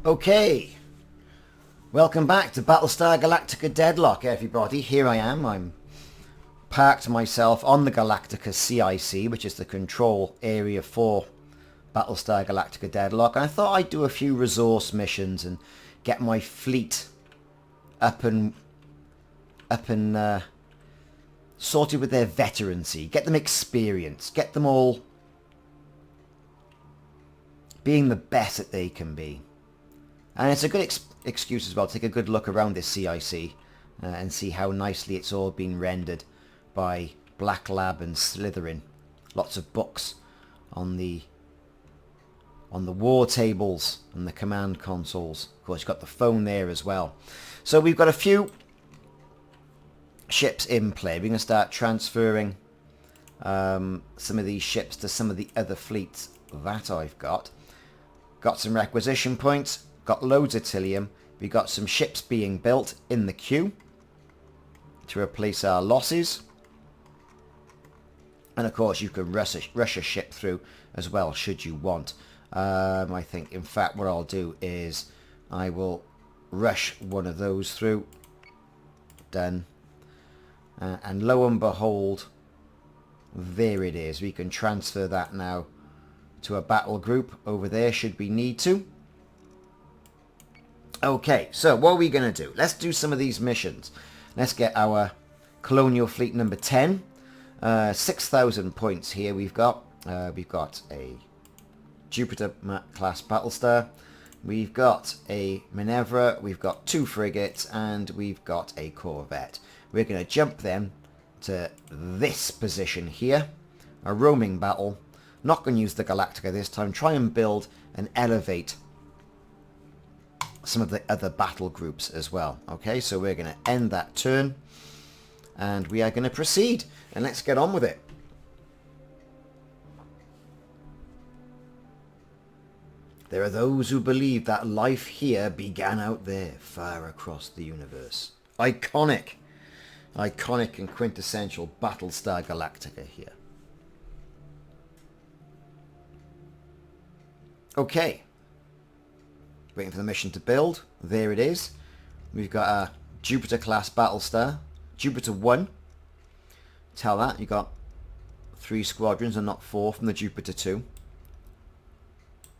Okay, welcome back to Battlestar Galactica Deadlock, everybody. Here I am. I'm parked myself on the Galactica CIC, which is the control area for Battlestar Galactica Deadlock. And I thought I'd do a few resource missions and get my fleet up and sorted with their veterancy. Get them experience. Get them all being the best that they can be. And it's a good excuse as well to take a good look around this CIC and see how nicely it's all been rendered by Black Lab and Slytherin. Lots of books on the war tables and the command consoles. Of course, you've got the phone there as well. So we've got a few ships in play. We're going to start transferring some of these ships to some of the other fleets that I've got. Got some requisition points. Got loads of Tilium. We got some ships being built in the queue to replace our losses. And of course you can rush a ship through as well should you want. I think in fact what I'll do is I will rush one of those through. Done. And lo and behold, there it is. We can transfer that now to a battle group over there should we need to. Okay, so what are we going to do? Let's do some of these missions. Let's get our Colonial Fleet number 10. 6,000 points here we've got. We've got a Jupiter class Battlestar. We've got a Minerva. We've got 2 frigates. And we've got a Corvette. We're going to jump them to this position here. A roaming battle. Not going to use the Galactica this time. Try and build and elevate some of the other battle groups as well. Okay, so we're going to end that turn and we are going to proceed and let's get on with it. There are those who believe that life here began out there, far across the universe. Iconic and quintessential Battlestar Galactica here. Okay. Waiting for the mission to build. There it is. We've got a Jupiter class Battlestar. Jupiter 1. Tell that. You got 3 squadrons and not 4 from the Jupiter 2.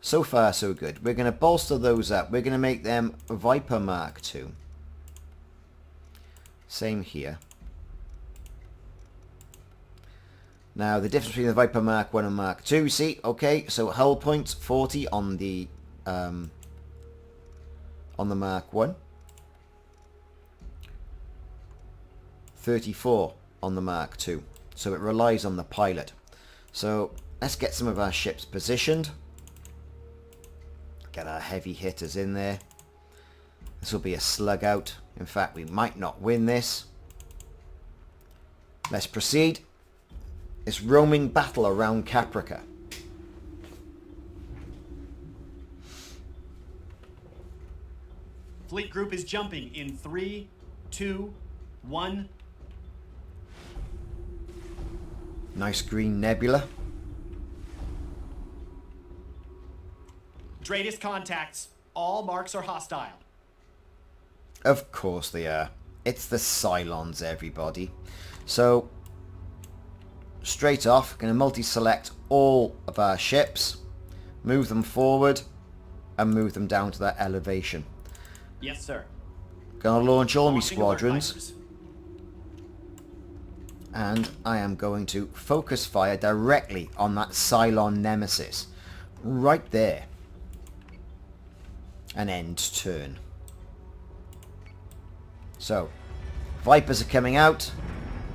So far so good. We're going to bolster those up. We're going to make them Viper Mark 2. Same here. Now the difference between the Viper Mark 1 and Mark 2. See? Okay. So hull points 40 on the Mark 1, 34 on the Mark 2, so it relies on the pilot. So let's get some of our ships positioned, get our heavy hitters in there. This will be a slug out. In fact, we might not win this. Let's proceed. It's roaming battle around Caprica. Fleet group is jumping in 3, 2, 1. Nice green nebula. Dratus contacts. All marks are hostile. Of course they are. It's the Cylons, everybody. So, straight off, going to multi-select all of our ships, move them forward, and move them down to that elevation. Yes, sir. Gonna launch all my Launching squadrons. Vipers. And I am going to focus fire directly on that Cylon Nemesis. Right there. And end turn. So, Vipers are coming out.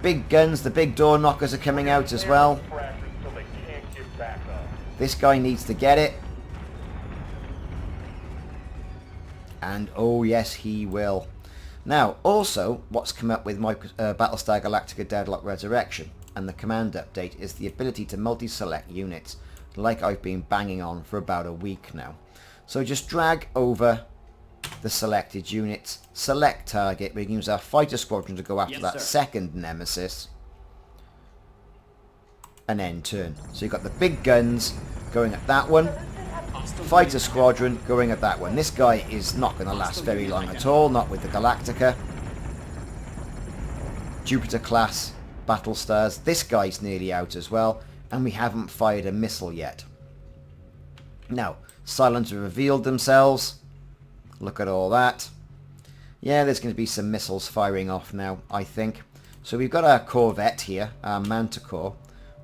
Big guns, the big door knockers are coming out as well. This guy needs to get it. And oh yes, he will. Now, also, what's come up with my Battlestar Galactica Deadlock Resurrection and the command update is the ability to multi-select units, like I've been banging on for about a week now. So just drag over the selected units, select target. We can use our fighter squadron to go after that second Nemesis, and end turn. So you've got the big guns going at that one. Fighter Squadron going at that one. This guy is not going to last very long at all, not with the Galactica. Jupiter class Battlestars. This guy's nearly out as well, and we haven't fired a missile yet. Now, Cylons have revealed themselves. Look at all that. Yeah, there's going to be some missiles firing off now, I think. So we've got our Corvette here, our Manticore.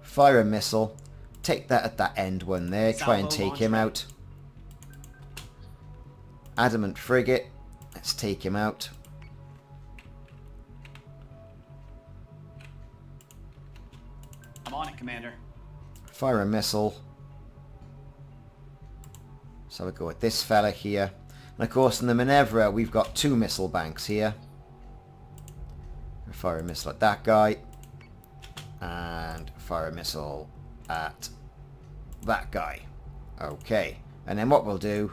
Fire a missile. Take that at that end one there. Try and take him out. Adamant Frigate. Let's take him out. I'm on it, Commander. Fire a missile. So we'll go with this fella here. And of course in the Manevra we've got 2 missile banks here. Fire a missile at that guy. And fire a missile at that guy. Okay. And then what we'll do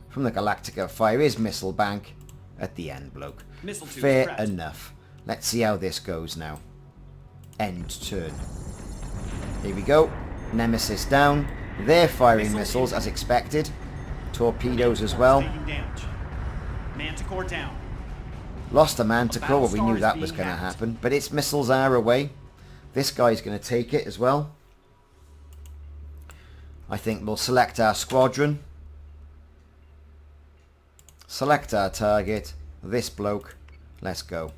from the Galactica, fire his missile bank at the end bloke. Fair enough. Let's see how this goes now. End turn. Here we go. Nemesis down. They're firing missiles as expected. Torpedoes as well. Manticore down. Lost a Manticore. Well, we knew that was going to happen. But its missiles are away. This guy's going to take it as well. I think we'll select our squadron. Select our target. This bloke. Let's go.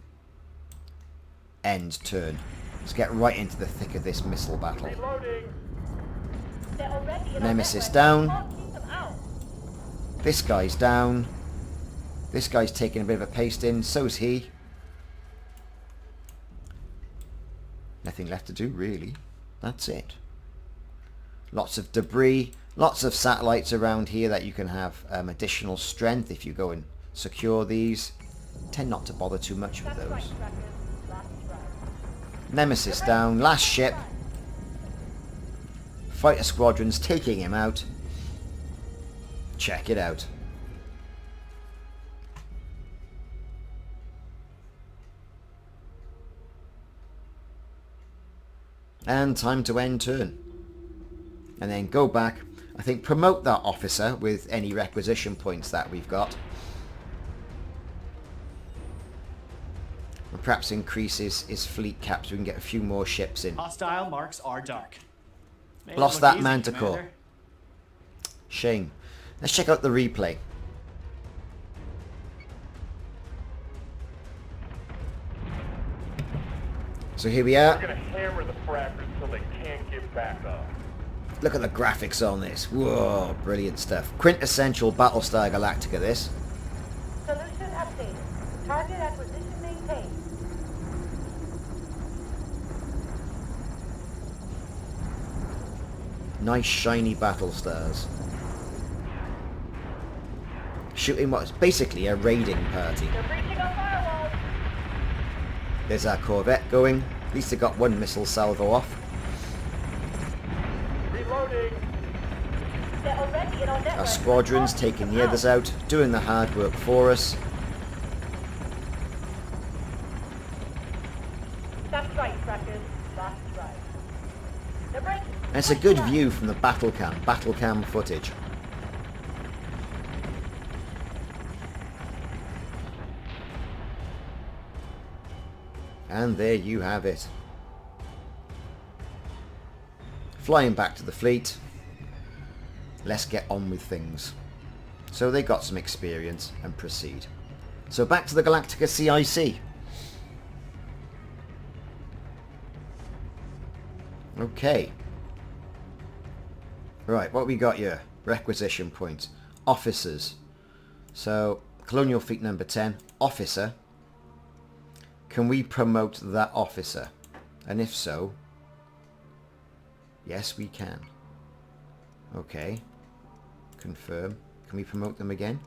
End turn. Let's get right into the thick of this missile battle. Nemesis down. This guy's down. This guy's taking a bit of a paste in. So's he. Nothing left to do, really. That's it. Lots of debris. Lots of satellites around here that you can have additional strength if you go and secure these. Tend not to bother too much with those. Nemesis down. Last ship. Fighter squadrons taking him out. Check it out. And time to end turn. And then go back. I think promote that officer with any requisition points that we've got. And perhaps increase his fleet cap so we can get a few more ships in. Hostile marks are dark. Lost that Manticore. Shame. Let's check out the replay. So here we are. We're gonna hammer the frackers until they can't get back up. Look at the graphics on this. Whoa, brilliant stuff. Quintessential Battlestar Galactica, this. Solution updated. Target acquisition maintained. Nice shiny Battlestars. Shooting what's basically a raiding party. They're breaching our firewalls. There's our Corvette going. At least they got 1 missile salvo off. Reloading. They're already in our network. Our squadron's taking the others out, doing the hard work for us. That's right, trackers. That's right. They're breaking. And it's a good view from the battle cam footage. And there you have it. Flying back to the fleet. Let's get on with things. So they got some experience and proceed. So back to the Galactica CIC. Okay. Right, what we got here? Requisition points. Officers. So, Colonial Fleet number 10. Officer. Can we promote that officer? And if so, yes we can. Okay. Confirm. Can we promote them again?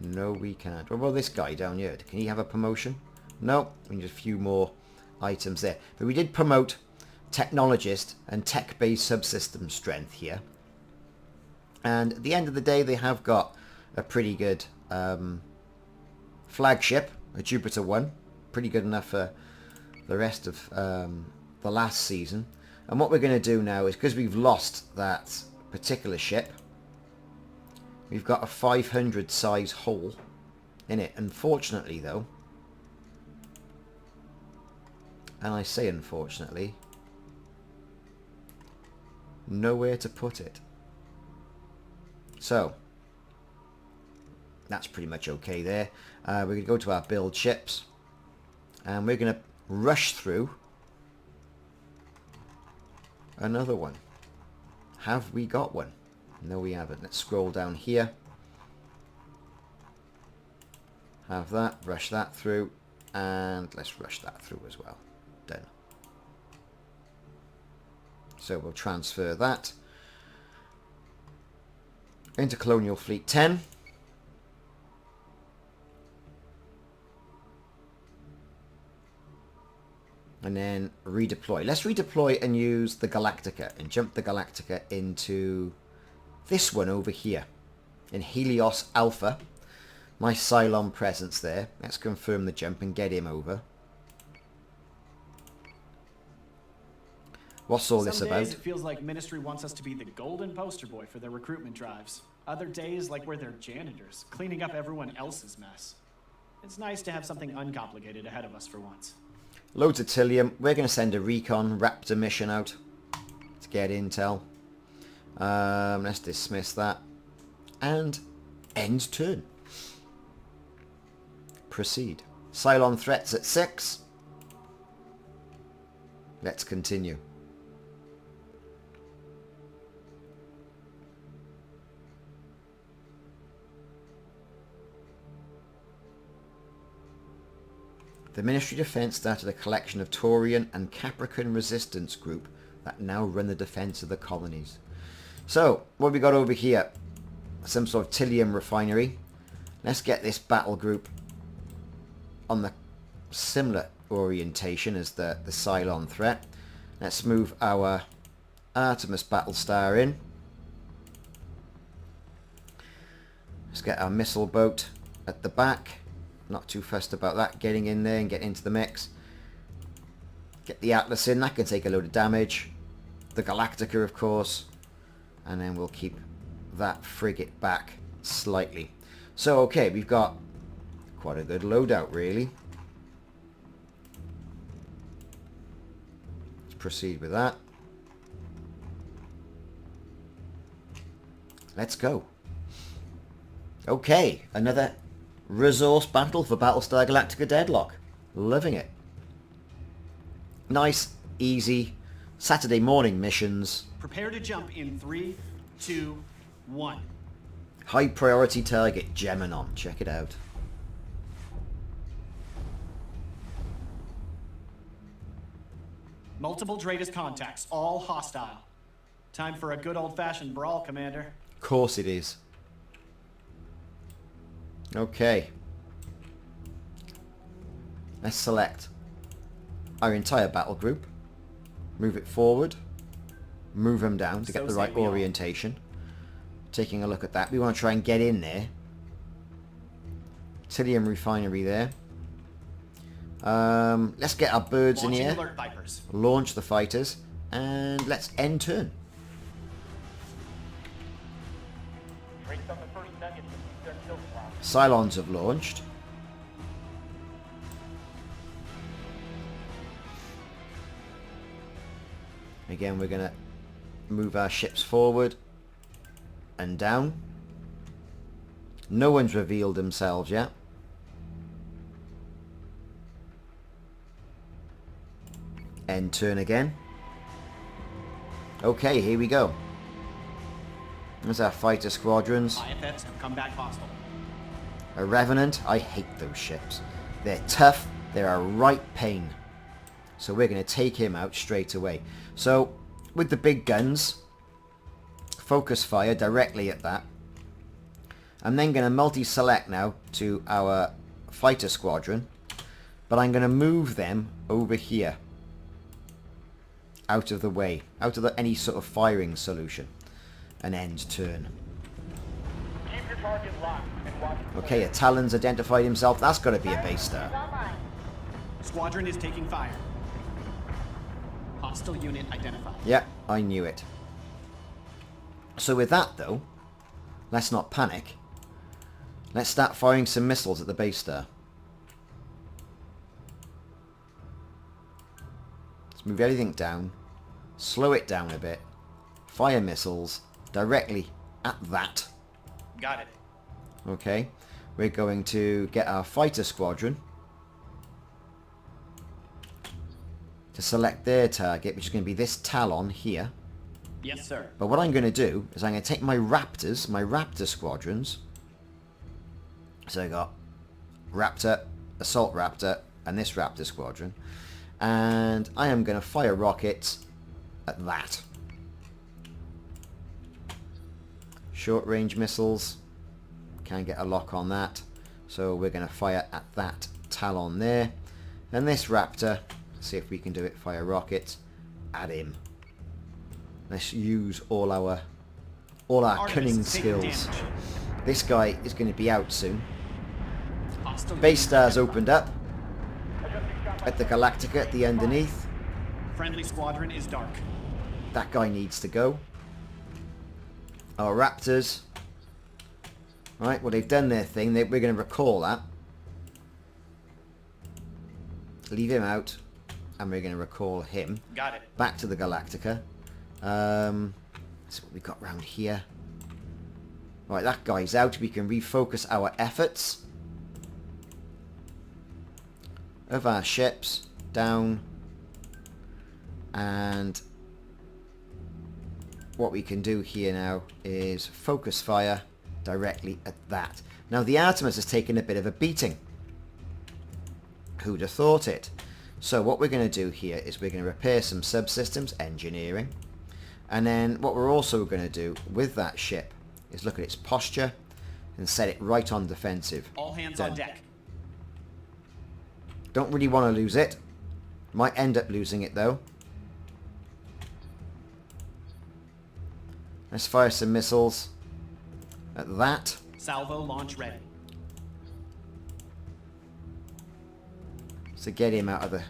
No we can't. What about this guy down here? Can he have a promotion? No. We need a few more items there. But we did promote technologist and tech-based subsystem strength here. And at the end of the day they have got a pretty good flagship, a Jupiter 1. Pretty good enough for the rest of the last season. And what we're going to do now is, because we've lost that particular ship, we've got a 500 size hole in it. Unfortunately though, and I say unfortunately, nowhere to put it. So that's pretty much okay there. We're going to go to our build ships and we're going to rush through another one. Have we got one? No, we haven't. Let's scroll down here. Have that, rush that through, and let's rush that through as well. Done. So we'll transfer that into Colonial Fleet 10. And then redeploy. Let's redeploy and use the Galactica and jump the Galactica into this one over here in Helios Alpha. Nice Cylon presence there. Let's confirm the jump and get him over. What's all this Some about? days it feels like Ministry wants us to be the golden poster boy for their recruitment drives. Other days like we're their janitors, cleaning up everyone else's mess. It's nice to have something uncomplicated ahead of us for once. Loads of Tillium. We're going to send a recon Raptor mission out to get intel. Let's dismiss that. And end turn. Proceed. Cylon threats at 6. Let's continue. The Ministry of Defense started a collection of Taurian and Capricorn resistance group that now run the defense of the colonies. So, what have we got over here? Some sort of Tillium refinery. Let's get this battle group on the similar orientation as the Cylon threat. Let's move our Artemis Battlestar in. Let's get our missile boat at the back. Not too fussed about that, getting in there and getting into the mix. Get the Atlas in, that can take a load of damage. The Galactica, of course. And then we'll keep that frigate back slightly. So, okay, we've got quite a good loadout, really. Let's proceed with that. Let's go. Okay, another resource battle for Battlestar Galactica Deadlock. Loving it. Nice, easy, Saturday morning missions. Prepare to jump in 3, 2, 1. High priority target, Geminon. Check it out. Multiple Dratus contacts, all hostile. Time for a good old-fashioned brawl, Commander. Of course it is. Okay. Let's select our entire battle group. Move it forward. Move them down to get the right orientation. Taking a look at that. We want to try and get in there. Tillium refinery there. Let's get our birds in here. Alert Vipers. Launch the fighters. And let's end turn. Drakes on the first nuggets to keep their kill slot. Cylons have launched. Again, we're going to move our ships forward and down. No one's revealed themselves yet. End turn again. Okay, here we go. There's our fighter squadrons. IFFs have come back hostile. A Revenant, I hate those ships. They're tough, they're a right pain. So we're going to take him out straight away. So, with the big guns, focus fire directly at that. I'm then going to multi-select now to our fighter squadron. But I'm going to move them over here. Out of the way. Out of any sort of firing solution. An end turn. Keep your target locked and watch. Okay, a Talon's identified himself. That's got to be a base star. Online. Squadron is taking fire. Hostile unit identified. Yeah, I knew it. So with that though, let's not panic. Let's start firing some missiles at the base star. Let's move everything down, slow it down a bit, fire missiles directly at that. Got it. Okay, we're going to get our fighter squadron to select their target, which is going to be this Talon here. Yes, sir. But what I'm going to do is I'm going to take my Raptors, my Raptor squadrons. So I got Raptor, Assault Raptor, and this Raptor squadron. And I am going to fire rockets at that. Short range missiles. Can't get a lock on that. So we're going to fire at that Talon there. And this Raptor, see if we can do it, fire rockets at him. Let's use all our cunning skills. This guy is going to be out soon. Base stars opened up at the Galactica at the underneath. Friendly squadron is dark. That guy needs to go. Our Raptors. Right, well they've done their thing. We're going to recall that. Leave him out. And we're going to recall him. Got it. Back to the Galactica. That's what we got round here. Right, that guy's out. We can refocus our efforts of our ships down, and what we can do here now is focus fire directly at that. Now the Artemis has taken a bit of a beating. Who'd have thought it? So what we're going to do here is we're going to repair some subsystems, engineering, and then what we're also going to do with that ship is look at its posture and set it right on defensive. All hands Done. on deck. Don't really want to lose it. Might end up losing it though. Let's fire some missiles at that. Salvo launch ready. So get him out of the...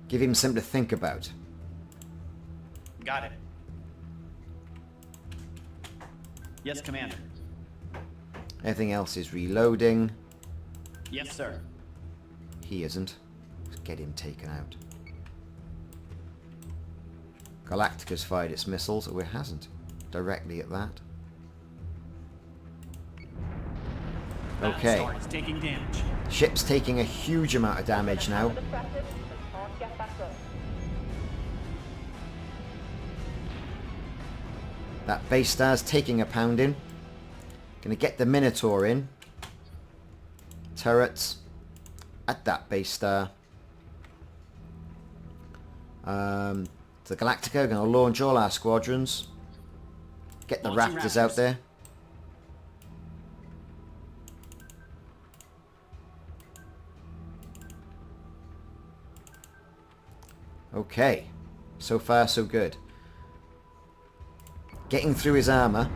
Give him something to think about. Got it. Yes, Commander. Everything else is reloading. Yes, sir. He isn't. Let's get him taken out. Galactica's fired its missiles, or it hasn't. Directly at that. Okay. Battlestar is taking damage. Ship's taking a huge amount of damage now. Distracted, but can't get back up. That base star's taking a pounding. Gonna get the Minotaur in. Turrets at that base star. The Galactica are gonna launch all our squadrons. Get the Launching Raptors out there. Okay. So far so good. Getting through his armor.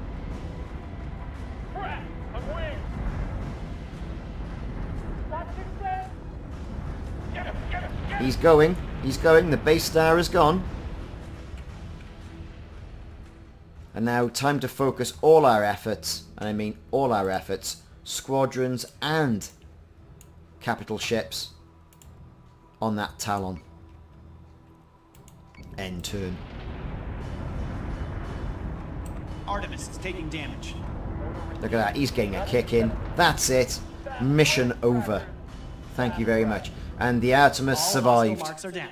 Crap! I'm wing! That's it, sir. Get him! Get him! Get him! He's going. He's going. The base star is gone. And now time to focus all our efforts, and I mean all our efforts, squadrons and capital ships, on that Talon. End turn. Artemis is taking damage. Look at that. He's getting a kick in. That's it. Mission over. Thank you very much. And the Artemis All survived. hostile marks are down.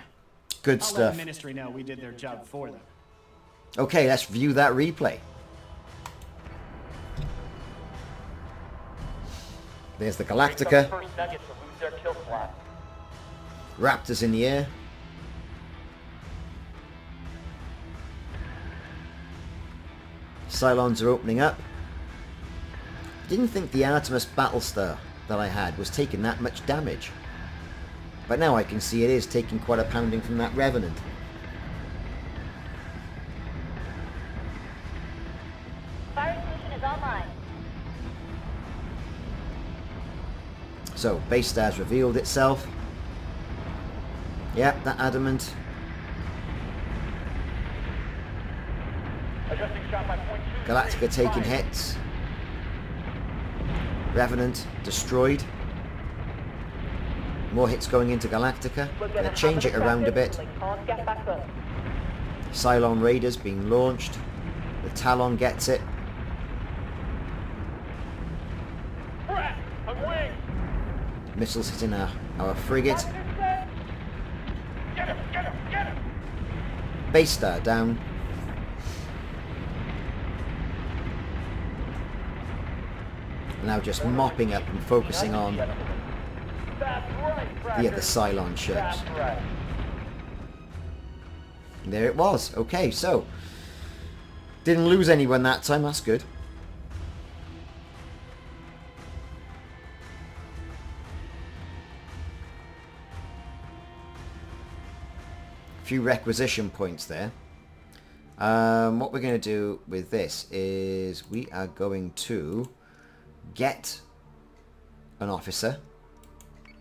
Good I'll let stuff. the Ministry know we did their job for them. Okay, let's view that replay. There's the Galactica. First Nuggets to lose their kill slot. Raptors in the air. Cylons are opening up. Didn't think the Artemis Battlestar that I had was taking that much damage. But now I can see it is taking quite a pounding from that Revenant. Fire solution is online. So, base star's revealed itself. Yep, that adamant. Adjusting shot Galactica taking hits. Revenant destroyed. More hits going into Galactica. Gonna change it around a bit. Cylon Raiders being launched. The Talon gets it. Missiles hitting our frigate. Base Star down. Now just mopping up and focusing on the other Cylon ships. And there it was. Okay, so didn't lose anyone that time. That's good. Few requisition points there. What we're going to do with this is we are going to get an officer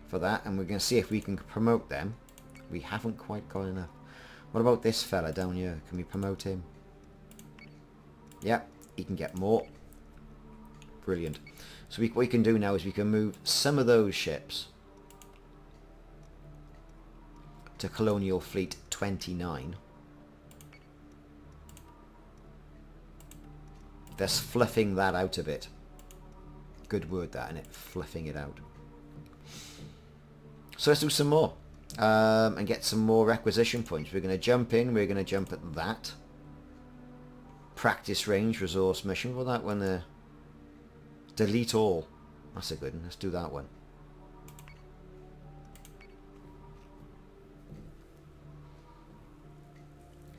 for that, and we're going to see if we can promote them. We haven't quite got enough. What about this fella down here? Can we promote him? Yep, he can get more. Brilliant. So what we can do now is we can move some of those ships to Colonial Fleet 29. Thus fluffing that out a bit. Good word that, isn't it? Fluffing it out. So let's do some more. And get some more requisition points. We're going to jump in. We're going to jump at that. Practice range resource mission. Well, that one there. Delete all. That's a good one. Let's do that one.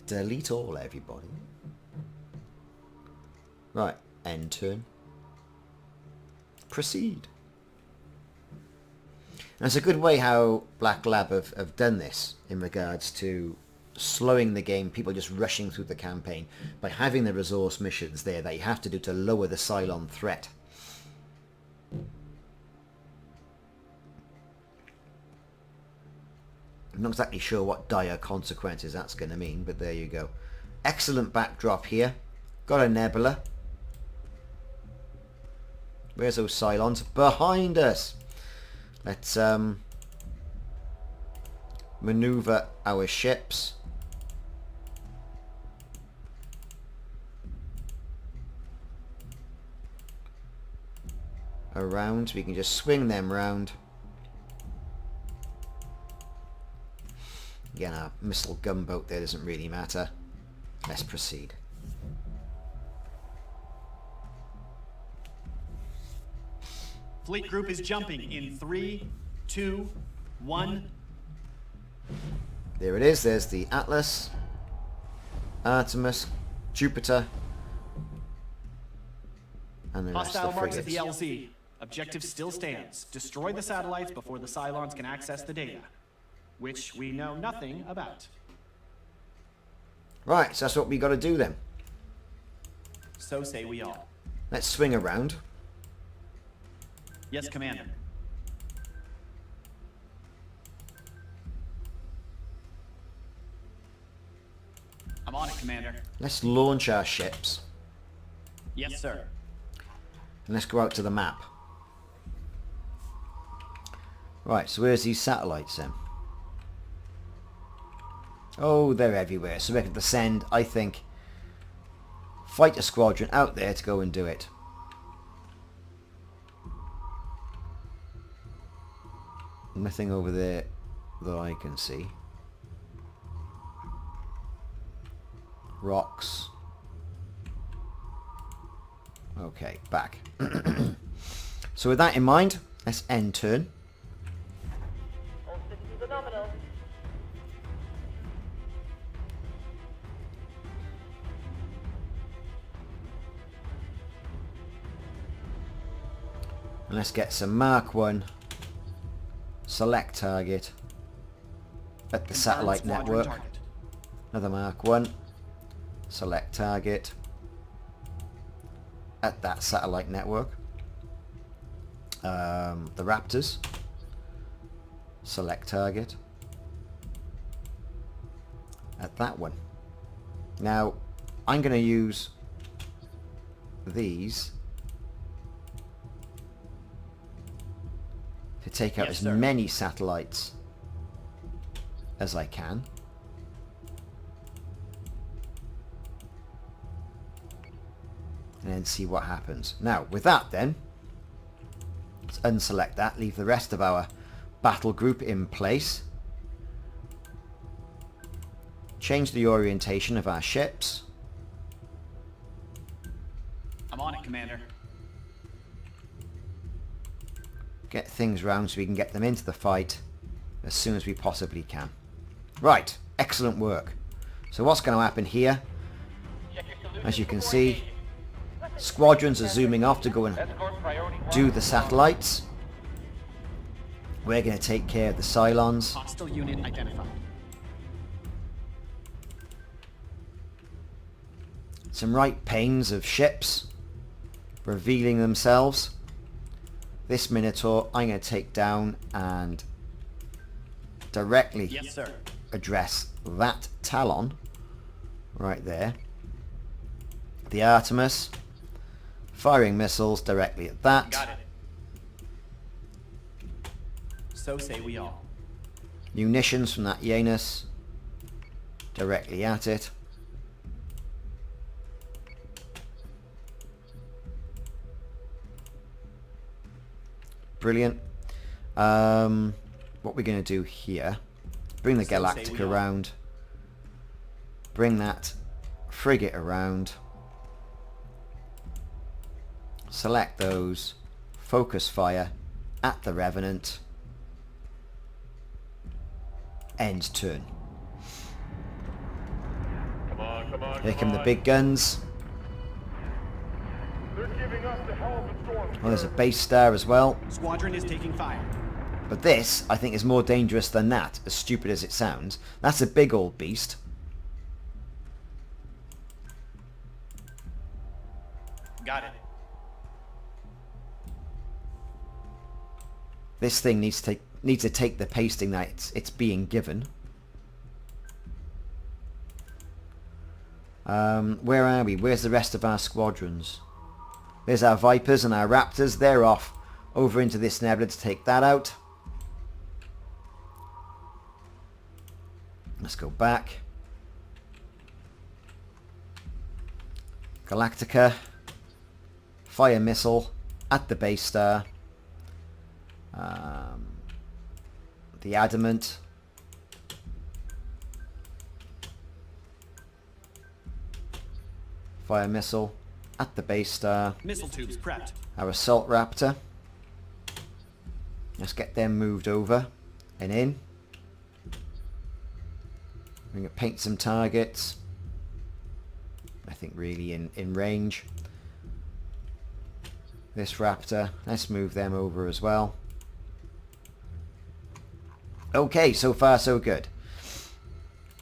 Delete all, everybody. Right, end turn. Proceed. And it's a good way how Black Lab have done this in regards to slowing the game, people just rushing through the campaign, by having the resource missions there that you have to do to lower the Cylon threat. I'm not exactly sure what dire consequences that's going to mean, but there you go. Excellent backdrop here. Got a nebula. Where's those Cylons? Behind us! Let's maneuver our ships. Around. We can just swing them round. Again, our missile gunboat there doesn't really matter. Let's proceed. Fleet group is jumping in 3, 2, 1. There it is. There's the Atlas, Artemis, Jupiter, and the rest Hostile of the marks at frigates. the LZ. Objective still stands. Destroy the satellites before the Cylons can access the data, which we know nothing about. Right, so that's what we got to do then. So say we all. Let's swing around. Yes, Commander. I'm on it, Commander. Let's launch our ships. Yes, sir. And let's go out to the map. Right, so where's these satellites then? Oh, they're everywhere. So we have to send, I think, fighter squadron out there to go and do it. Nothing over there that I can see. Rocks. Okay, back. So with that in mind, let's end turn. All systems are nominal. And let's get some Mark 1. Select target. At the satellite Squadron network. target. Another Mark 1. Select target. At that satellite network. The Raptors. Select target. At that one. Now, I'm going to use these to take out Yes, as sir. many satellites as I can. And then see what happens. Now, with that then, let's unselect that, leave the rest of our battle group in place. Change the orientation of our ships. I'm on it, Commander. Get things round so we can get them into the fight as soon as we possibly can. Right, excellent work. So what's going to happen here? Check your solution As you can before see, engaging. squadrons are zooming off to go and Escort priority one. do the satellites. We're going to take care of the Cylons. Hostile unit identified. Some right panes of ships revealing themselves. This Minotaur I'm going to take down and directly Yes, sir. address that Talon right there. The Artemis firing missiles directly at that. Got it. So say we all. Munitions from that Janus directly at it. Brilliant. What we're going to do here, bring the So say we Galactica all. around, bring that frigate around, select those, focus fire at the Revenant, end turn. Come on, come on, Here come come the on. big guns. They're giving us the hell of a storm. Oh, there's a base star as well. Squadron is taking fire. But this, I think, is more dangerous than that, as stupid as it sounds. That's a big old beast. Got it. This thing needs to take the pasting that it's being given. Where are we? Where's the rest of our squadrons? There's our Vipers and our Raptors. They're off over into this nebula to take that out. Let's go back. Galactica. Fire missile at the base star. The Adamant. Fire missile at the base star. Missile tubes prepped. Our Assault Raptor. Let's get them moved over and in. We're going to paint some targets. I think really in range. This Raptor, let's move them over as well. Okay, so far so good.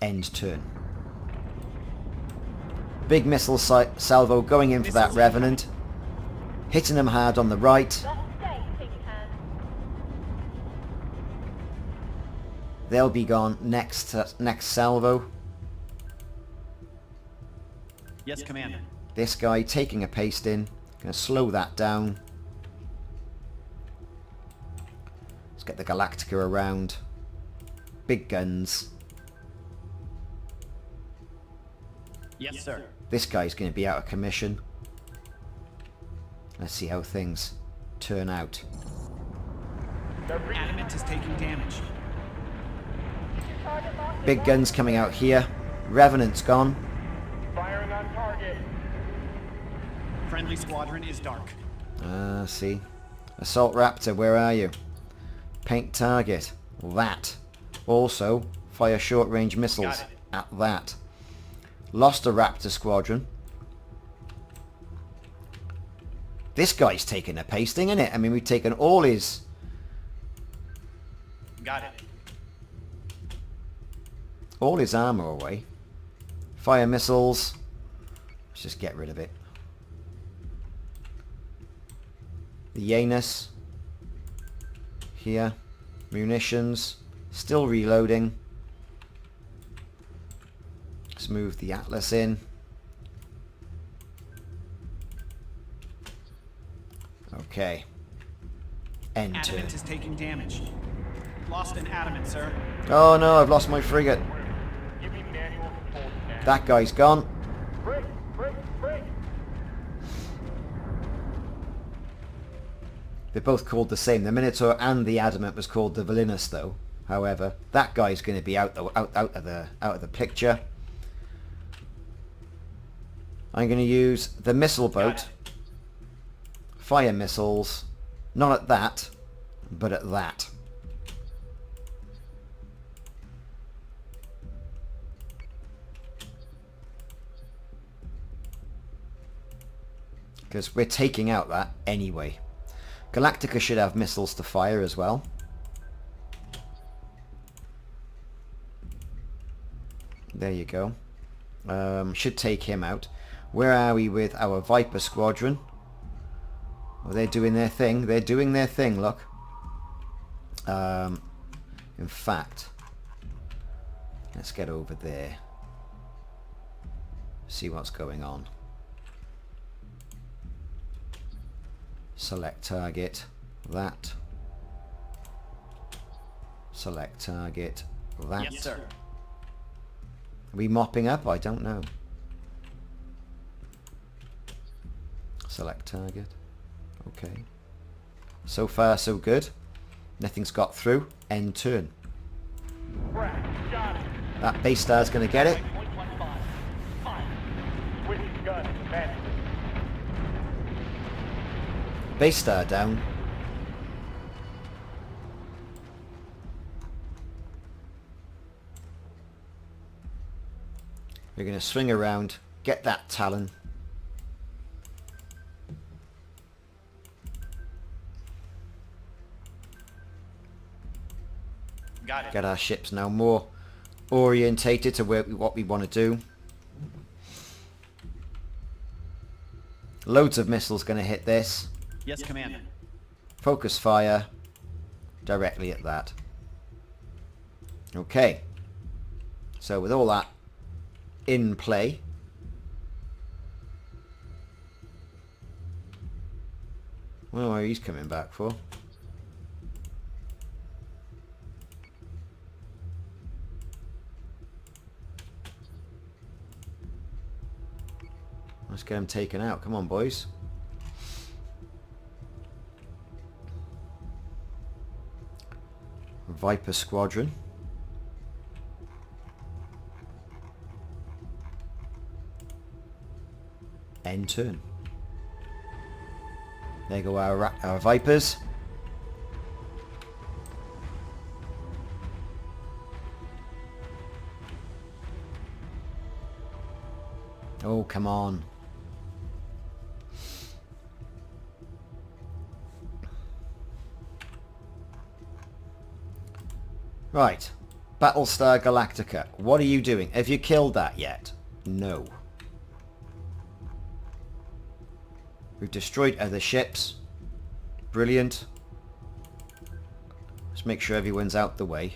End turn. Big missile salvo going in for that Revenant. Hitting them hard on the right. Just stay, Pink Hand. They'll be gone next salvo. Yes, Commander. This guy taking a paste in. Going to slow that down. Let's get the Galactica around. Big guns. Yes, sir. This guy's going to be out of commission. Let's see how things turn out. Adamant is taking damage. Target locked. Big guns coming out here. Revenant's gone. Firing on target. Friendly squadron is dark. See. Assault Raptor, where are you? Paint target. That. Also, fire short-range missiles Got it. at that. Lost a Raptor squadron. This guy's taking a pasting, isn't it? I mean, we've taken all his... Got it. all his armor away. Fire missiles. Let's just get rid of it. The Janus. Here. Munitions. Still reloading. Let's move the Atlas in. Okay. End turn. Adamant is taking damage. Lost an Adamant, sir. Oh no, I've lost my frigate. Give me manual controls now. That guy's gone. Break, break, break. They're both called the same. The Minotaur and the Adamant was called the Valinus, though. However, that guy's going to be out of the picture. I'm going to use the missile boat. Fire missiles. Not at that, but at that. Because we're taking out that anyway. Galactica should have missiles to fire as well. There you go. Should take him out. Where are we with our Viper Squadron? Oh, they're doing their thing. They're doing their thing, look. In fact, let's get over there. See what's going on. Select target. That. Select target. That. Yes, sir. Are we mopping up? I don't know. Select target. Okay. So far, so good. Nothing's got through. End turn. Crack. Got it. That base star's going to get it. Switching guns. Manual. Base star down. We're going to swing around, get that Talon. Got it. Get our ships now more orientated to what we want to do. Loads of missiles going to hit this. Yes, Commander. Focus fire directly at that. Okay. So with all that in play, I don't know where he's coming back for. Let's get him taken out. Come on, boys. Viper Squadron. End turn. There go our Vipers. Oh, come on. Right. Battlestar Galactica. What are you doing? Have you killed that yet? No. We've destroyed other ships. Brilliant. Let's make sure everyone's out the way.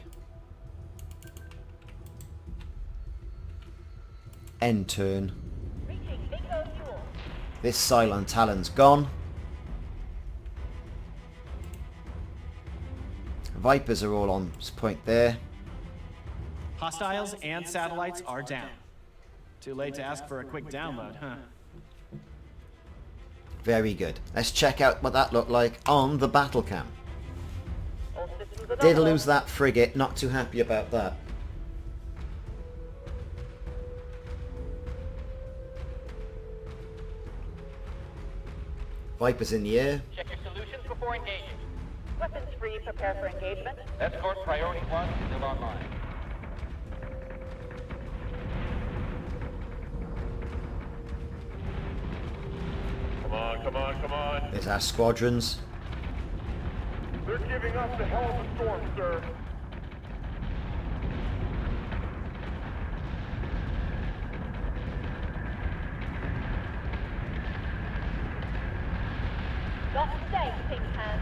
End turn. Reaching bingo fuel. This Cylon Talon's gone. Vipers are all on point there. Hostiles and satellites are down. Too late to ask for a quick download, huh? Very good. Let's check out what that looked like on the battle cam. All systems are Did nominal. lose that frigate. Not too happy about that. Vipers in the air. Check your solutions before engaging. Weapons free, prepare for engagement. Escort priority 1 still online. Come on, come on, come on. There's our squadrons. They're giving us a hell of a storm, sir. Got to stay, pink hand.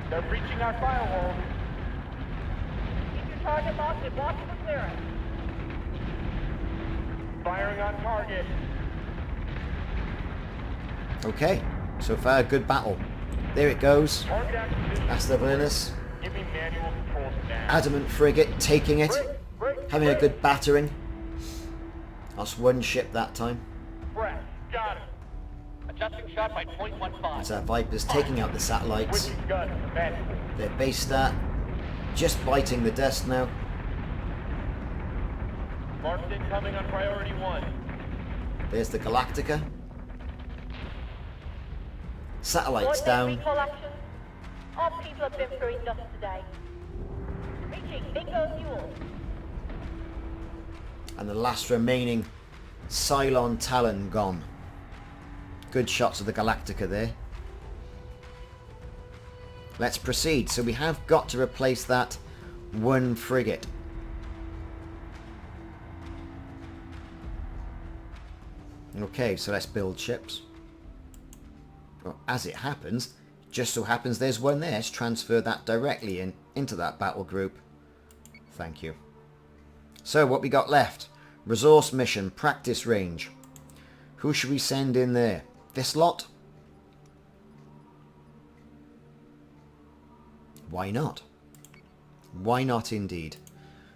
They're breaching our firewall. Keep your target locked and watch for clearance. Firing on target. Okay, so far, good battle. There it goes. Target acquisition. That's the bonus. Give me manual controls now. Adamant frigate taking it. Having a good battering. That's one ship that time. Press. Got it. Adjusting shot by 0.15. It's our Vipers taking out the satellites. Switching guns. Manual. Their base stat just biting the dust now. Marked incoming on priority 1. There's the Galactica. Satellites down. Recall action. Our people have been through enough today. Reaching bingo fuel. And the last remaining Cylon Talon gone. Good shots of the Galactica there. Let's proceed. So we have got to replace that one frigate. Okay, so let's build ships. Well, as it happens, just so happens there's one there. Let's transfer that directly into that battle group. Thank you. So what we got left? Resource mission, practice range. Who should we send in there? This lot? Why not? Why not indeed?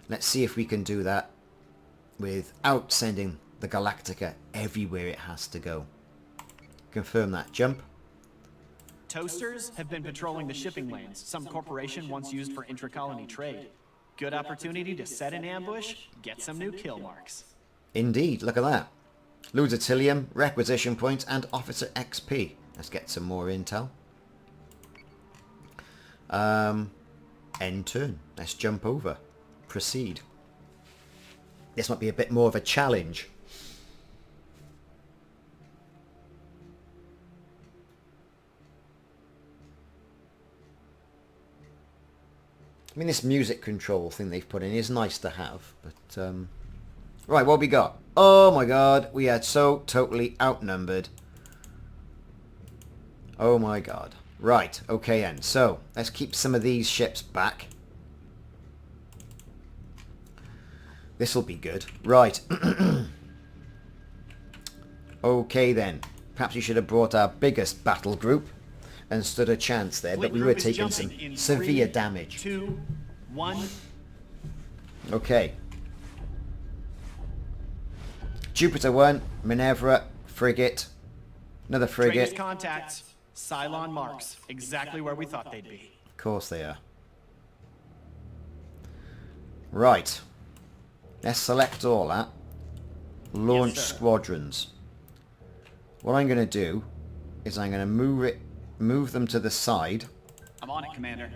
Let's see if we can do that without sending the Galactica everywhere it has to go. Confirm that jump. Toasters have been patrolling the shipping lanes some corporation once used for intra-colony trade. Good opportunity to set an ambush, get some new kill marks. Indeed, look at that. Luditilium, requisition points, and officer XP. Let's get some more intel. End turn. Let's jump over. Proceed. This might be a bit more of a challenge. I mean, this music control thing they've put in is nice to have, but, right, what we got? Oh my god, we are so totally outnumbered. Oh my god. Right, okay then, so, let's keep some of these ships back. This'll be good. Right. Okay then. Perhaps we should have brought our biggest battle group and stood a chance there, but we were taking some severe damage. 2, 1. Okay. Jupiter 1, Minerva, frigate, another Trader's frigate. contacts. Cylon marks. Exactly where we thought they'd be. Of course they are. Right. Let's select all that. Launch Yes, sir. squadrons. What I'm going to do is I'm going to move them to the side I'm on it, Commander.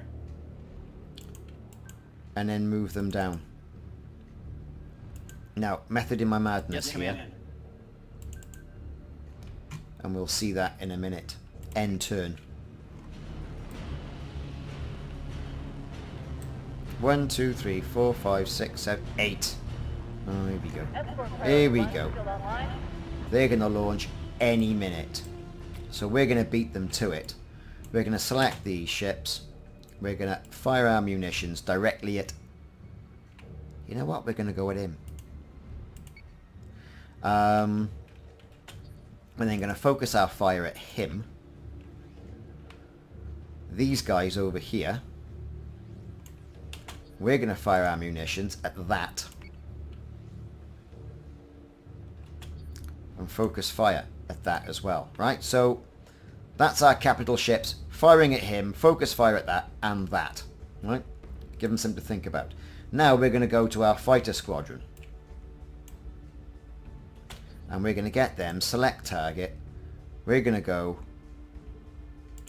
and then move them down. Now, method in my madness Yes, here. Commander. And we'll see that in a minute. End turn. 1, 2, 3, 4, 5, 6, 7, 8. Oh, here we go. Here we go. They're going to launch any minute. So we're going to beat them to it. We're going to select these ships. We're going to fire our munitions directly at... You know what? We're going to go at him. And then going to focus our fire at him. These guys over here. We're going to fire our munitions at that. And focus fire at that as well. Right? So that's our capital ships. Firing at him. Focus fire at that. And that. Right? Give them something to think about. Now we're going to go to our fighter squadron. And we're going to get them. Select target. We're going to go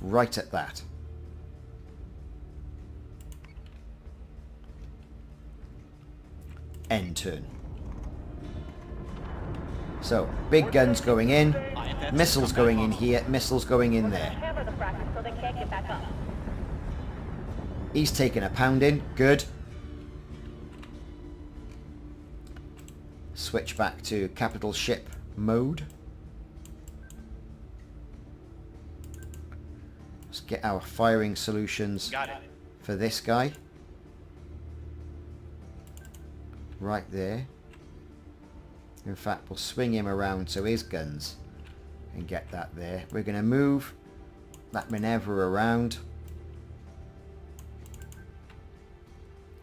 right at that. End turn. So, big guns going in, missiles going in here, missiles going in there. Hammer the fragments so they can't get back up. He's taking a pounding, good. Switch back to capital ship mode. Let's get our firing solutions Got it. for this guy. Right there. In fact, we'll swing him around so his guns And get that there. We're going to move that Minerva around.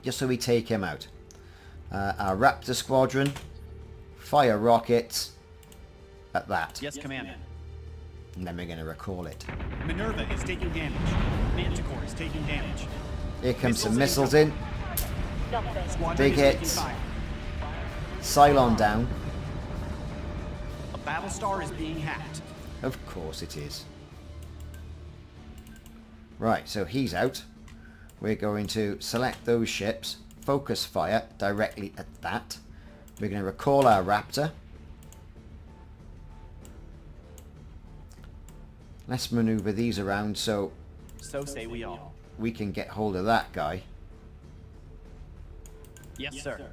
Just so we take him out. Our Raptor Squadron. Fire rockets. At that. Yes, Commander. And then we're going to recall it. Minerva is taking damage. Manticore is taking damage. Here comes some missiles in. Nothing. Big Squadron is taking hits. fire. Cylon down. A Battlestar is being hacked. Of course it is. Right, so he's out. We're going to select those ships. Focus fire directly at that. We're going to recall our Raptor. Let's maneuver these around so So say we all. we can get hold of that guy. Yes, sir.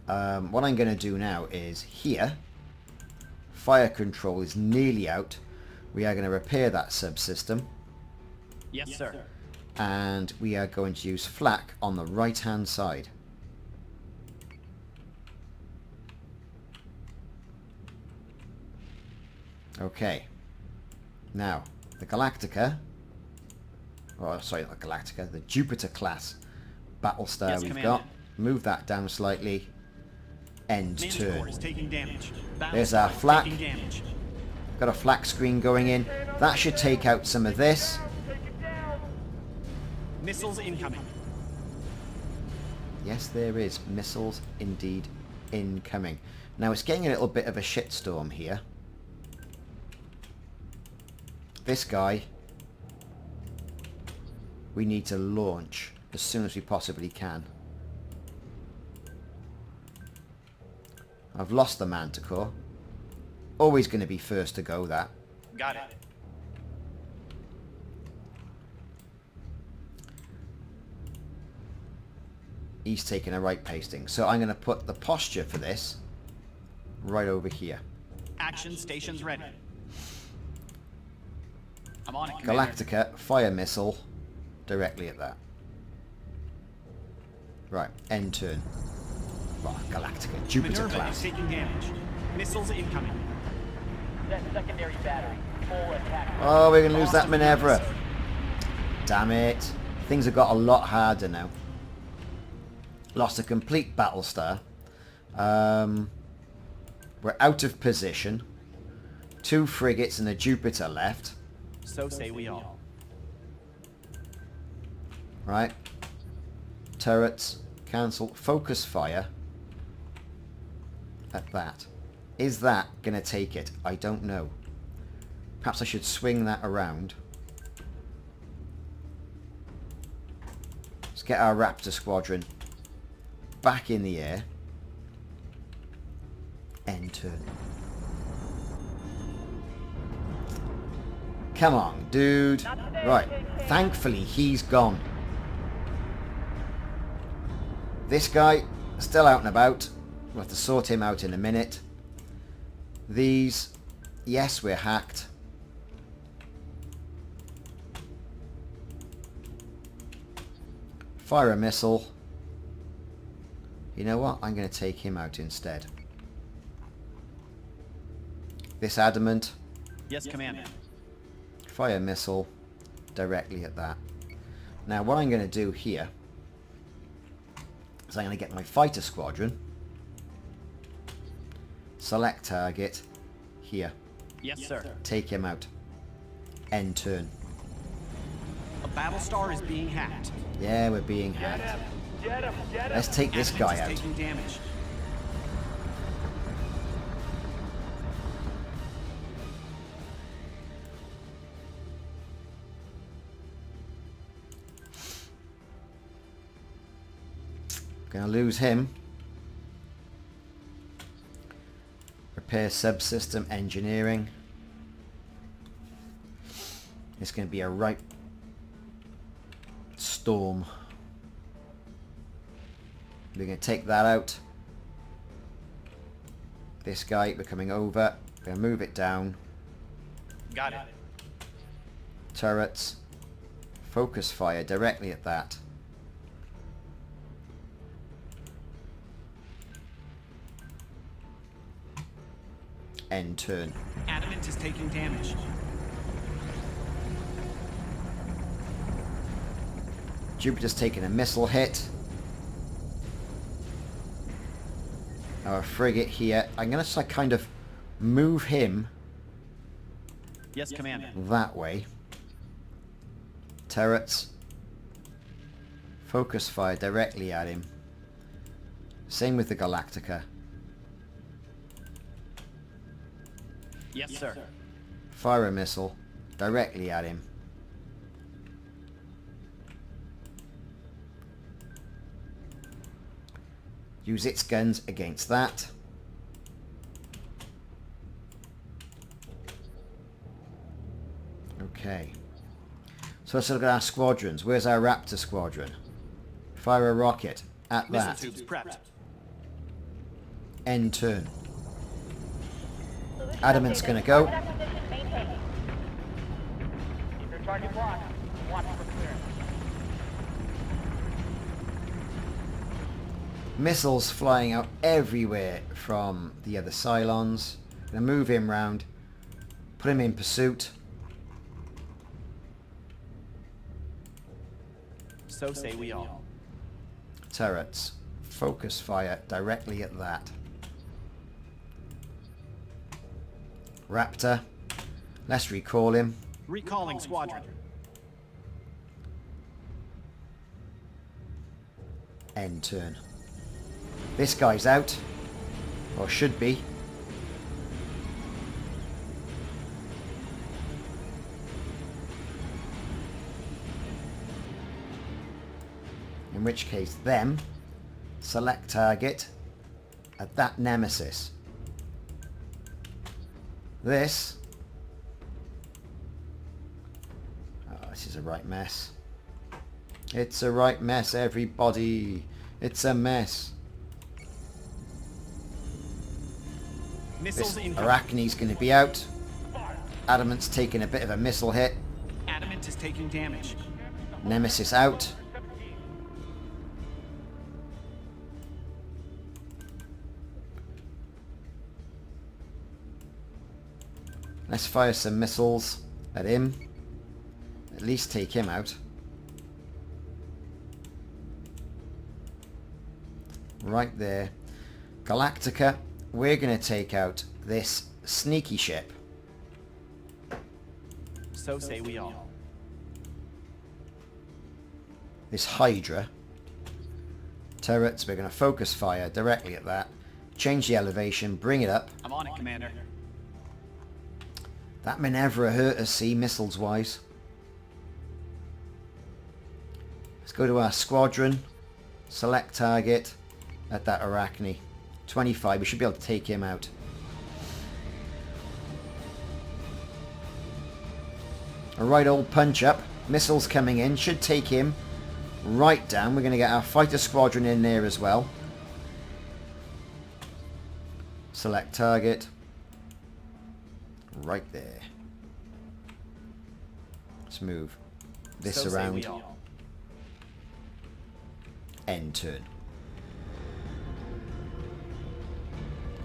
What I'm going to do now is here, fire control is nearly out. We are going to repair that subsystem. Yes, sir. And we are going to use flak on the right hand side. Okay. Now, the Galactica, oh sorry, not Galactica, the Jupiter class Battlestar Yes, we've Commander. got. Move that down slightly. End Manticore turn. is taking damage. There's our Battlestar is flak. taking damage. Got a flak screen going in. That should take out some of this. Missiles incoming. Yes, there is. Missiles indeed incoming. Now it's getting a little bit of a shitstorm here. This guy we need to launch as soon as we possibly can. I've lost the Manticore. Always going to be first to go, that. Got it. He's taking a right pasting. So I'm going to put the posture for this right over here. Action stations ready. I'm on it, Commander. Galactica, fire missile, directly at that. Right, end turn. Well, Galactica, Jupiter Minerva class. is taking damage. Missiles incoming. Set secondary battery. Full attack. Oh, we're going to lose that Lost Minerva. Minerva. Damn it. Things have got a lot harder now. Lost a complete Battlestar. We're out of position. 2 frigates and a Jupiter left. So say we all. Right. Turrets. Cancel. Focus fire. At that. Is that going to take it? I don't know. Perhaps I should swing that around. Let's get our Raptor Squadron back in the air. End turn. Come on, dude. Right. Thankfully, he's gone. This guy, still out and about. We'll have to sort him out in a minute. These, yes, we're hacked. Fire a missile. You know what? I'm going to take him out instead. This adamant. Yes, Commander. Fire missile directly at that. Now what I'm going to do here is I'm going to get my fighter squadron. Select target. Here. Yes, sir. Take him out. End turn. A Battlestar is being hacked. Yeah, we're being hacked. Let's take this Admiral guy is out. taking damage. Gonna lose him. Repair subsystem engineering. It's gonna be a right storm. We're gonna take that out. This guy, we're coming over. We're gonna move it down. Got it. Turrets. Focus fire directly at that. End turn. Adamant is taking damage. Jupiter's taking a missile hit. Our frigate here. I'm going to kind of move him Yes, Commander. that way. Turrets. Focus fire directly at him. Same with the Galactica. Yes, sir. Fire a missile directly at him. Use its guns against that. Okay. So let's look at our squadrons. Where's our Raptor squadron? Fire a rocket at Missile that. tubes prepped. End turn. Adamant's going to go. Keep your target locked. Watch for clearance. Missiles flying out everywhere from the other Cylons. Gonna move him round. Put him in pursuit. So say we all. Turrets. Focus fire directly at that. Raptor. Let's recall him. Recalling Squadron. End turn. This guy's out. Or should be. In which case, them. Select target at that Nemesis. This. Oh, this is a right mess. It's a right mess, everybody. It's a mess. This Missiles incoming. Arachne's going to be out. Adamant's taking a bit of a missile hit. Adamant is taking damage. Nemesis out. Let's fire some missiles at him. At least take him out. Right there. Galactica, we're going to take out this sneaky ship. So say we all. This Hydra. Turrets, we're going to focus fire directly at that. Change the elevation, bring it up. I'm on it, Commander. That may never hurt us, see, missiles wise. Let's go to our squadron. Select target at that Arachne. 25, we should be able to take him out. A right old punch up. Missiles coming in, should take him right down. We're going to get our fighter squadron in there as well. Select target. Right there. Let's move this So say around. we all. End turn.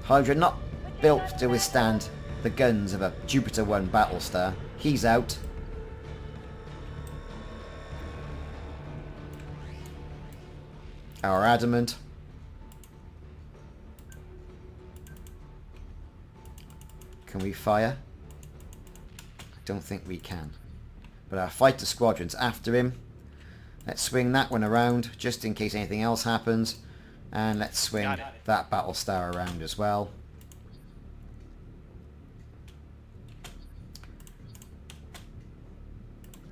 Hydra not built to withstand the guns of a Jupiter 1 Battlestar. He's out. Our Adamant. Can we fire? I don't think we can. But our fighter squadron's after him. Let's swing that one around just in case anything else happens. And let's swing Got it. that Battlestar around as well.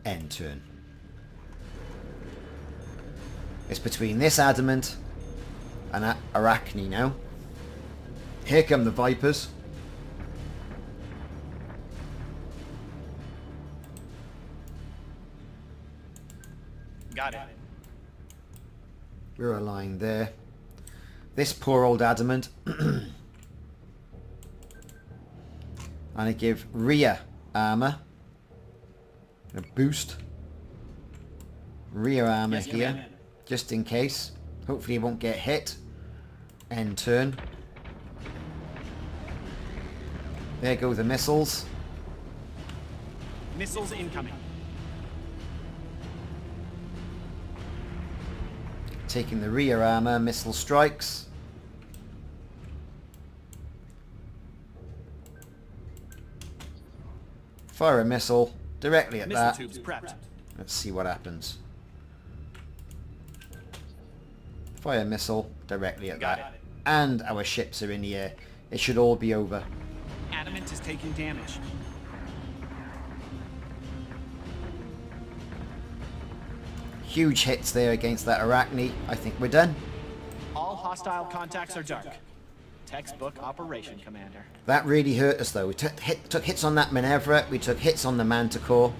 End turn. It's between this Adamant and Arachne now. Here come the Vipers. Got it. We're aligned there. This poor old Adamant. And I give rear armor a boost. Rear armor Yes, here, Commander. just in case. Hopefully he won't get hit. End turn. There go the missiles. Missiles incoming. Taking the rear armor, missile strikes. Fire a missile directly at Missile that. tubes prepped. Let's see what happens. Fire a missile directly at Got that. it. And our ships are in the air. It should all be over. Adamant is taking damage. Huge hits there against that Arachne. I think we're done. All hostile contacts are dark. Textbook operation, Commander. That really hurt us though. We took hits on that Minerva. We took hits on the Manticore.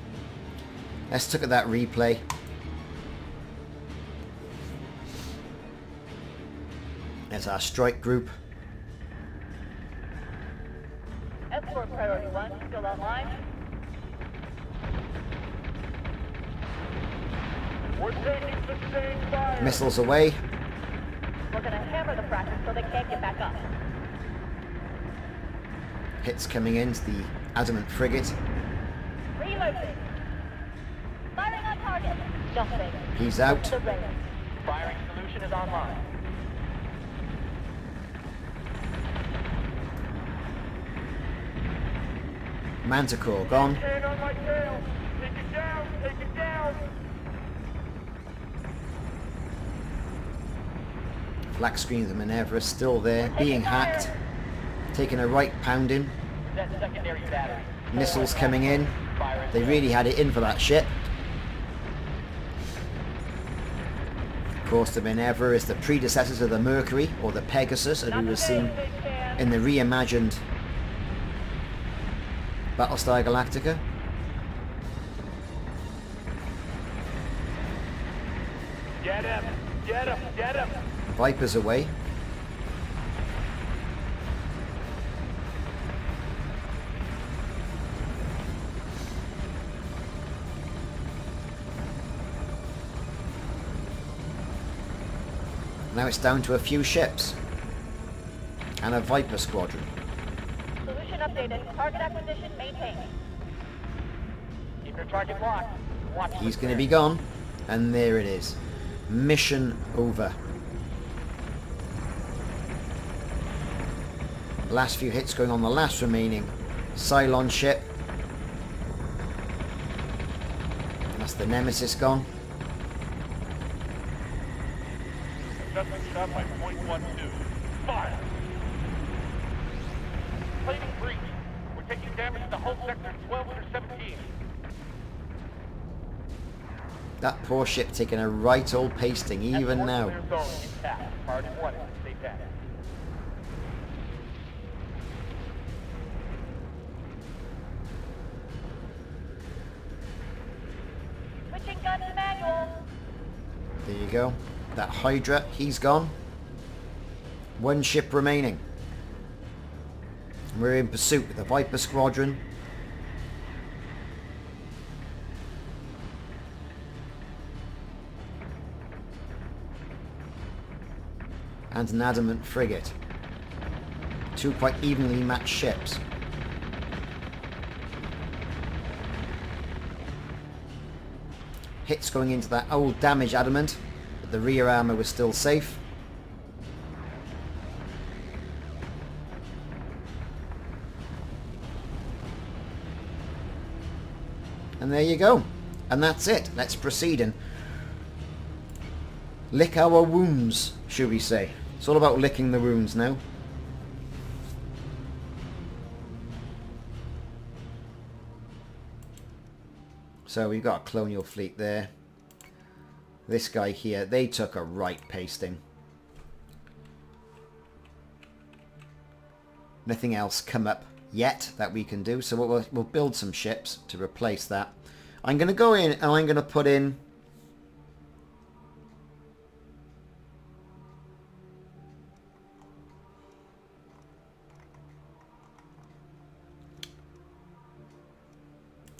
Let's look at that replay. There's our strike group. Escort priority 1 still online. We're taking sustained fire. Missiles away. We're gonna hammer the fractors so they can't get back up. Hits coming into the Adamant frigate. Reloading. Firing on target. Nothing. He's out. The range. Firing solution is online. Manticore gone. Hand on my tail. Take it down. Take it down. Black screen of the Minerva is still there, being hacked. Taking a right pounding. Set secondary battery. Missiles coming in. Fire They really had it in for that ship. Of course, the Minerva is the predecessor to the Mercury, or the Pegasus, as we were seen in the reimagined Battlestar Galactica. Get him. Get him. Get him. Viper's away. Now it's down to a few ships. And a Viper squadron. Solution updated. Target acquisition maintained. Keep your target locked. Watch He's going to be gone. And there it is. Mission over. Last few hits going on the last remaining Cylon ship. That's the Nemesis gone. Adjusting shot by .12. Fire. Plating breach. We're taking damage to hull sector 12 through 17. That poor ship taking a right old pasting even now. Clear zone intact. Priority 1 is to stay down. Switching gun to manual. There you go. That Hydra, he's gone. One ship remaining. We're in pursuit with the Viper squadron. And an Adamant frigate. Two quite evenly matched ships. Hits going into that old damaged Adamant, but the rear armor was still safe. And there you go. And that's it. Let's proceed and lick our wounds, should we say. It's all about licking the wounds now. So we've got a colonial fleet there. This guy here, they took a right pasting. Nothing else come up yet that we can do, so we'll build some ships to replace that. I'm going to go in and I'm going to put in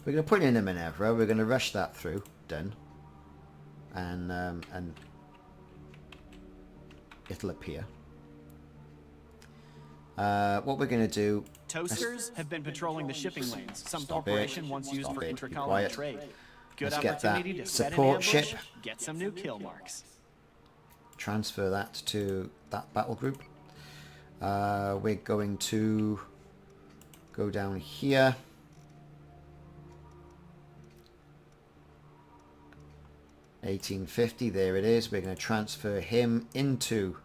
we're going to put in a Minerva. We're going to rush that through. Done. And it'll appear. What we're going to do... Toasters have been patrolling the shipping lanes some Stop corporation it. once used Stop for it. Be intra-colony quiet. trade. Good Let's get opportunity that to set an support ambush, ship. get some new kill marks. Transfer that to that battle group. We're going to go down here. $1850, there it is. We're going to transfer him into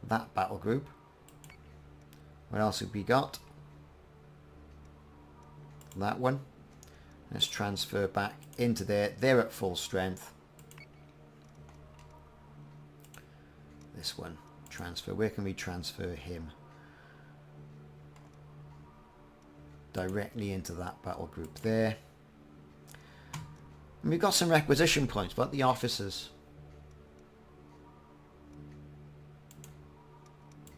that battle group. What else have we got? That one. Let's transfer back into there. They're at full strength. This one. Transfer. Where can we transfer him? Directly into that battle group there. And we've got some requisition points, but the officers.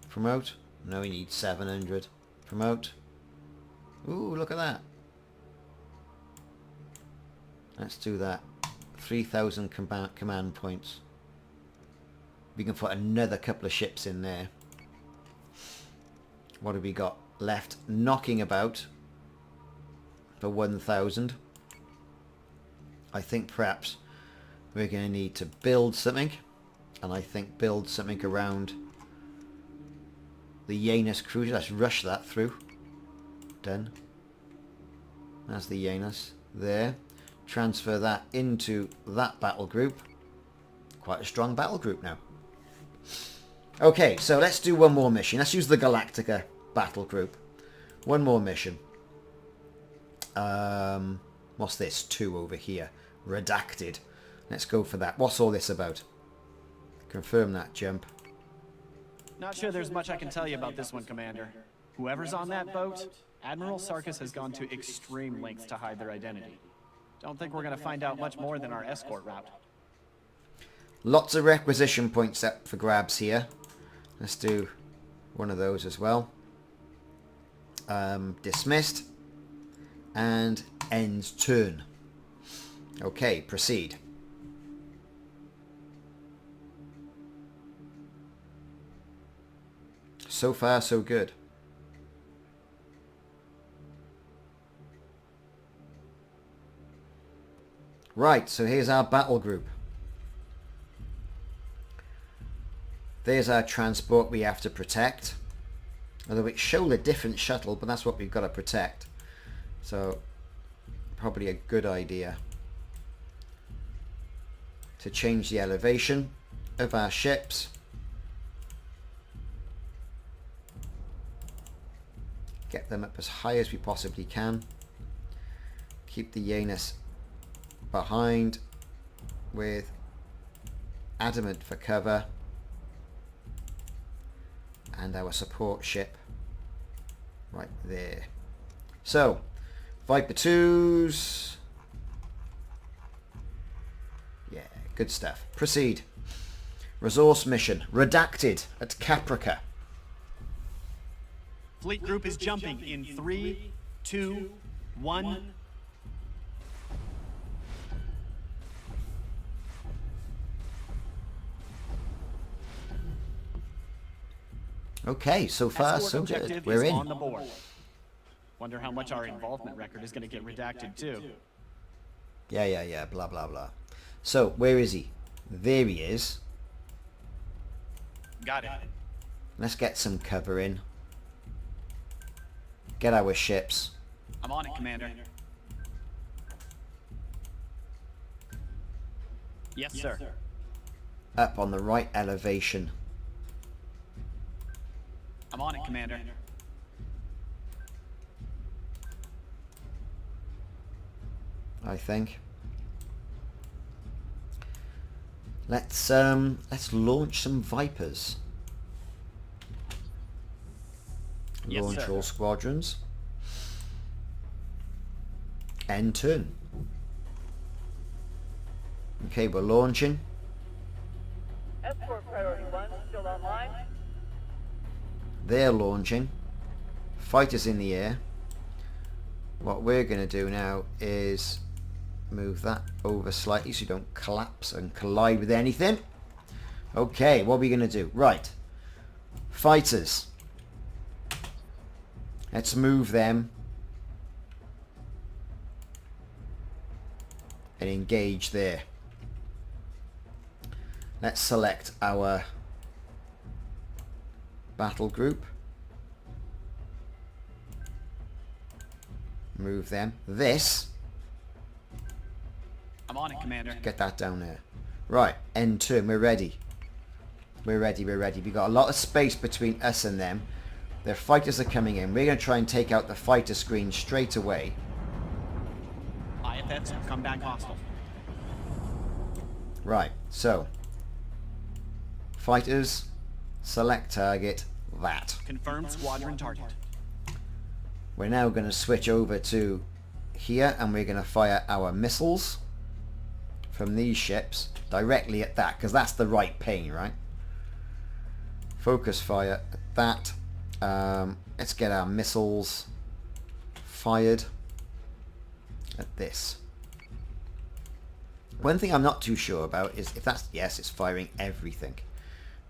Promote. No, we need 700. Promote. Ooh, look at that. Let's do that. 3,000 command points. We can put another couple of ships in there. What have we got left? Knocking about for 1,000. I think perhaps we're going to need to build something. And I think build something around the Janus cruiser. Let's rush that through. Done. That's the Janus there. Transfer that into that battle group. Quite a strong battle group now. Okay, so let's do one more mission. Let's use the Galactica battle group. One more mission. What's this? 2 over here. Redacted. Let's go for that. What's all this about? Confirm that jump. Not sure there's much I can tell you about this one, Commander. Whoever's on that boat, Admiral Sarkis has gone to extreme lengths to hide their identity. Don't think we're going to find out much more than our escort route. Lots of requisition points up for grabs here. Let's do one of those as well. Dismissed. And ends turn. Okay, proceed. So far, so good. Right, so here's our battle group. There's our transport we have to protect. Although it showed a different shuttle, but that's what we've got to protect. So, probably a good idea to change the elevation of our ships. Get them up as high as we possibly can. Keep the Janus behind with Adamant for cover. And our support ship right there. So, Viper 2s. Yeah, good stuff. Proceed. Resource mission. Redacted at Caprica. Fleet group is jumping in 3, 2, 1. Okay, so far Escort so objective good. We're is in. on the board. Wonder how much our involvement record is going to get redacted too. Yeah, blah, blah, blah. So, where is he? There he is. Got it. Let's get some cover in. Get our ships. I'm on it, Commander. Yes, sir. Up on the right elevation. I'm on it, Commander. I think. Let's launch some Vipers. Yes, Launch sir. all squadrons. End turn. Okay, we're launching. Escort priority 1 still online. They're launching. Fighters in the air. What we're going to do now is move that over slightly so you don't collapse and collide with anything. Okay, what are we going to do? Right. Fighters. Let's move them and engage there. Let's select our battle group. Move them. This. I'm on it, Commander. Get that down there. Right, end turn. We're ready. We're ready. We've got a lot of space between us and them. Their fighters are coming in. We're going to try and take out the fighter screen straight away. IFFs come back hostile. Right, so. Fighters, select target, that. Confirmed squadron target. We're now going to switch over to here and we're going to fire our missiles from these ships directly at that, because that's the right pane, right? Focus fire at that. Let's get our missiles fired at this. One thing I'm not too sure about is if that's, yes, it's firing everything,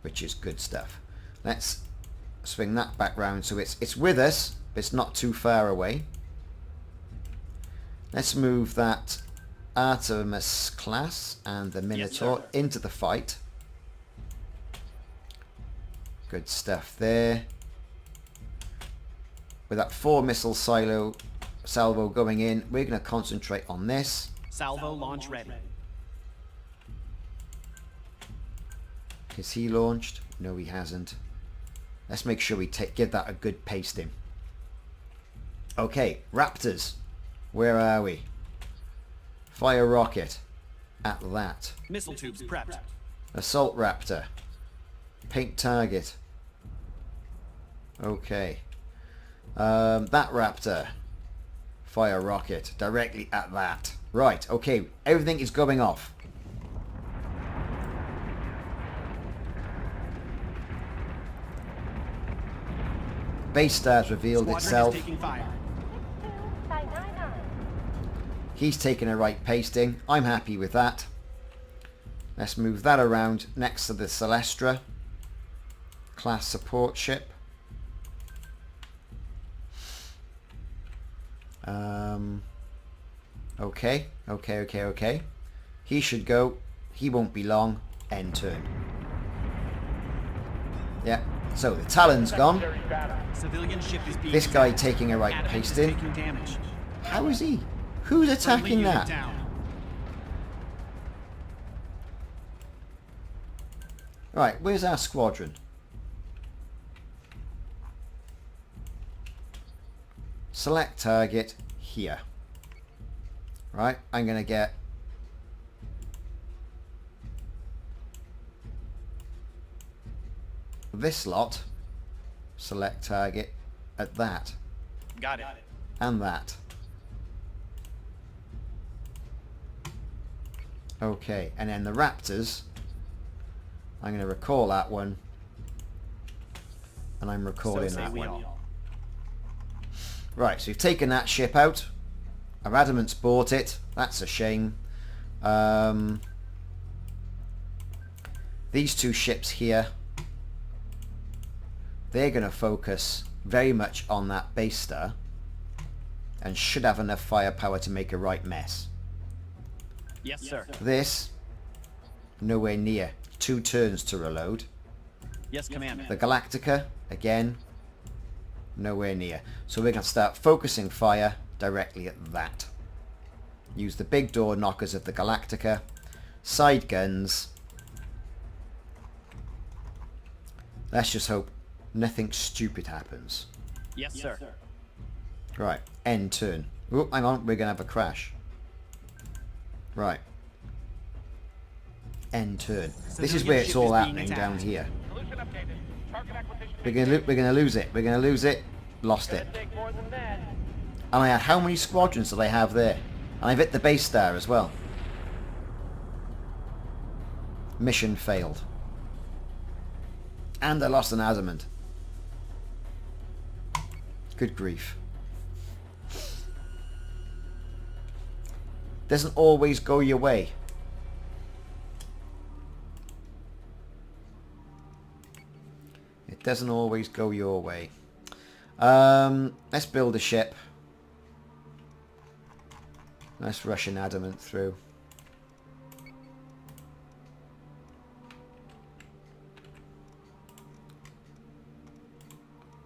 which is good stuff. Let's swing that back round so it's with us, but it's not too far away. Let's move that Artemis class and the Minotaur into the fight. Good stuff there. With that 4 missile salvo going in, we're going to concentrate on this. Salvo launch ready. Is he launched? No, he hasn't. Let's make sure we give that a good pasting. Okay, Raptors. Where are we? Fire rocket. At that. Missile tubes prepped. Assault Raptor. Paint target. Okay. That Raptor. Fire rocket. Directly at that. Right, okay. Everything is going off. Base star's revealed itself. Taking fire. He's taking a right pasting. I'm happy with that. Let's move that around next to the Celestra class support ship. Okay. He should go. He won't be long. End turn. Yeah. So the Talon's gone. Civilian ship is being This guy attacked. taking a right Admiral is pasting. taking damage. How is he? Who's attacking Friendly unit that? down. Right, where's our squadron? Select target here. Right, I'm going to get this lot. Select target at that. Got it. And that. Okay, and then the Raptors, I'm going to recall that one, and I'm recalling So say that we one. all. Right, so we've taken that ship out. Our Adamant's bought it. That's a shame. These 2 ships here, they're going to focus very much on that base star and should have enough firepower to make a right mess. Yes, sir. This, nowhere near. 2 turns to reload. Yes, Commander. The Galactica, again, nowhere near. So we're going to start focusing fire directly at that. Use the big door knockers of the Galactica. Side guns. Let's just hope nothing stupid happens. Yes, sir. Right, end turn. Oh, hang on, we're going to have a crash. Right. End turn. This is where it's all happening down here. Solution updated. Target acquisition. We're going to lose it. We're going to lose it. Lost it. Take more than that. And I had how many squadrons do they have there? And I've hit the base star as well. Mission failed. And I lost an adamant. Good grief. Doesn't always go your way. It doesn't always go your way. Let's build a ship. Let's rush an adamant through.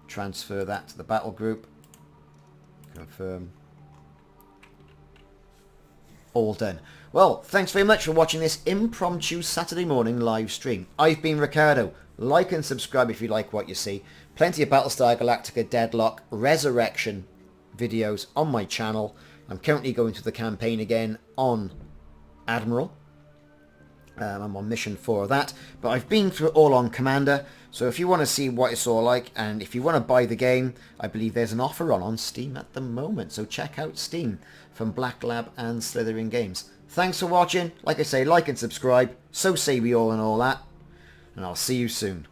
Transfer that to the battle group. Confirm. All done. Well, thanks very much for watching this impromptu Saturday morning live stream. I've been Ricardo. Like and subscribe if you like what you see. Plenty of Battlestar Galactica Deadlock Resurrection videos on my channel. I'm currently going through the campaign again on Admiral. I'm on mission 4 of that, but I've been through it all on Commander, so if you want to see what it's all like, and if you want to buy the game, I believe there's an offer on Steam at the moment, so check out Steam from Black Lab and Slytherin Games. Thanks for watching. Like I say, like and subscribe, so say we all and all that, and I'll see you soon.